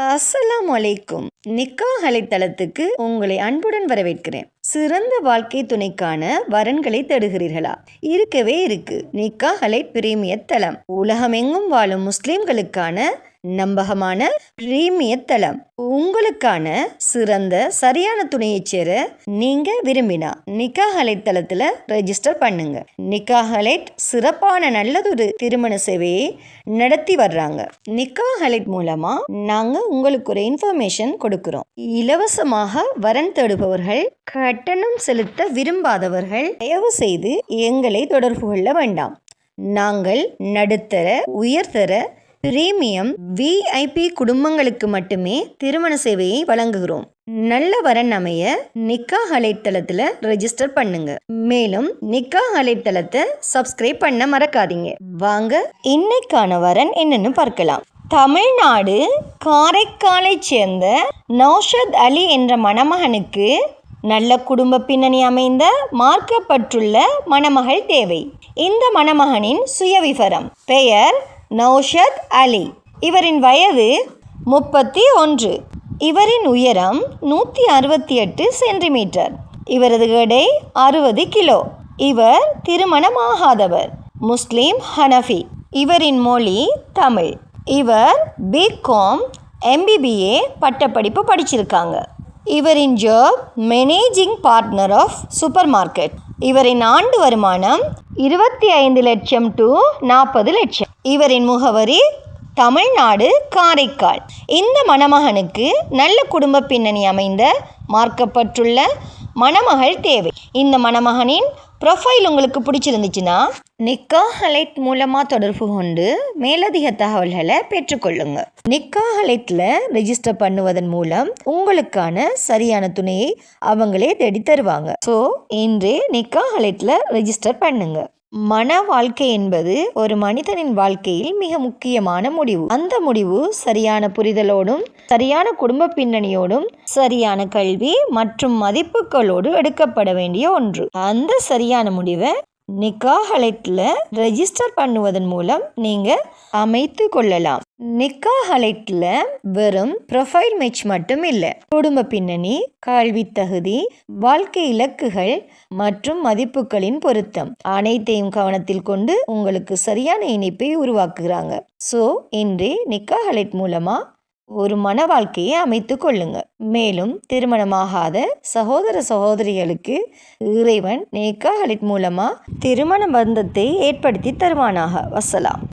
அஸ்ஸலாமு அலைக்கும். நிக்காஹ் அலைத்தளத்துக்கு உங்களை அன்புடன் வரவேற்கிறேன். சிறந்த வாழ்க்கை துணைக்கான வரன்களை தேடுகிறீர்களா? இருக்கவே இருக்கு நிக்காஹ் அலை பிரீமியர் தளம். உலகமெங்கும் வாழும் முஸ்லிம்களுக்கான நம்பகமான பிரீமியர் தளம். உங்களுக்கான சிறந்த சரியான துணையை சேர நீங்க விரும்பினா நிக்காஹ் அலைட் தளத்துல ரெஜிஸ்டர் பண்ணுங்க. நிக்காஹ் அலைட் சிறப்பான நல்லதொரு திருமண சேவையை நடத்தி வர்றாங்க. நிக்காஹ் அலைட் மூலமா நாங்க உங்களுக்கு ஒரு இன்ஃபர்மேஷன் கொடுக்கிறோம். இலவசமாக வரன் தேடுபவர்கள், கட்டணம் செலுத்த விரும்பாதவர்கள் தயவு செய்து எங்களை தொடர்பு கொள்ள வேண்டாம். நாங்கள் நடுத்தர, உயர்தர, பிரீமியம், விஐபி குடும்பங்களுக்கு மட்டுமே திருமண சேவையை வழங்குகிறோம். நல்ல வரன் அமைய நிக்காஹ் அலைட் தளத்துல ரெஜிஸ்டர் பண்ணுங்க. மேலும் நிக்காஹ் அலைட் தளத்தை சப்ஸ்கிரைப் பண்ண மறக்காதீங்க. வாங்க இன்னைக்கான வரன் என்னன்னு பார்க்கலாம். தமிழ்நாடு காரைக்காலை சேர்ந்த நௌஷத் அலி என்ற மணமகனுக்கு நல்ல குடும்ப பின்னணி அமைந்த மார்க்கப்பட்டுள்ள மணமகள் தேவை. இந்த மணமகனின் சுயவிவரம்: பெயர் நௌஷத் அலி. இவரின் வயது 31. இவரின் உயரம் 168 சென்டிமீட்டர். இவரது எடை 60 கிலோ. இவர் திருமணமாகாதவர். முஸ்லிம், ஹனஃபி. இவரின் மொழி தமிழ். இவர் பிகாம் MBBA பட்டப்படிப்பு படிச்சிருக்காங்க. இவரின் job managing partner of supermarket. இவரின் ஆண்டு வருமானம் 25 லட்சம் to 40 லட்சம். இவரின் முகவரி தமிழ்நாடு, காரைக்கால். இந்த மணமகனுக்கு நல்ல குடும்ப பின்னணி அமைந்த மார்க்கப்பட்டுள்ள மணமகள் தேவை. இந்த மணமகனின் ப்ரொஃபைல் உங்களுக்கு பிடிச்சிருந்துச்சுன்னா நிக்காஹ் அலைட் மூலமாக தொடர்பு கொண்டு மேலதிக தகவல்களை பெற்றுக்கொள்ளுங்க. நிக்காஹ் அலைட்டில் ரெஜிஸ்டர் பண்ணுவதன் மூலம் உங்களுக்கான சரியான துணையை அவங்களே தேடி தருவாங்க. ஸோ இன்று நிக்காஹ் அலைட்டில் ரெஜிஸ்டர் பண்ணுங்க. மன வாழ்க்கை என்பது ஒரு மனிதனின் வாழ்க்கையில் மிக முக்கியமான முடிவு. அந்த முடிவு சரியான புரிதலோடும், சரியான குடும்ப பின்னணியோடும், சரியான கல்வி மற்றும் மதிப்புகளோடு எடுக்கப்பட வேண்டிய ஒன்று. அந்த சரியான முடிவை நிக்காஹ் அலைட்ல ரெஜிஸ்டர் பண்ணுவதன் மூலம் நீங்க அமைத்து கொள்ளலாம். நிக்காஹ் அலைட்ல வெறும் ப்ரொஃபைல் மேட்ச் மட்டும் இல்லை, குடும்ப பின்னணி, கல்வி தகுதி, வாழ்க்கை இலக்குகள் மற்றும் மதிப்புகளின் பொருத்தம் அனைத்தையும் கவனத்தில் கொண்டு உங்களுக்கு சரியான இணைப்பை உருவாக்குகிறாங்க. ஸோ இன்று நிக்காஹ் அலைட் மூலமா ஒரு மன வாழ்க்கையை அமைத்து கொள்ளுங்க. மேலும் திருமணமாகாத சகோதர சகோதரிகளுக்கு இறைவன் நிக்காஹ் அலைட் மூலமா திருமண பந்தத்தை ஏற்படுத்தி தருவானாக. வஸ்ஸலாம்.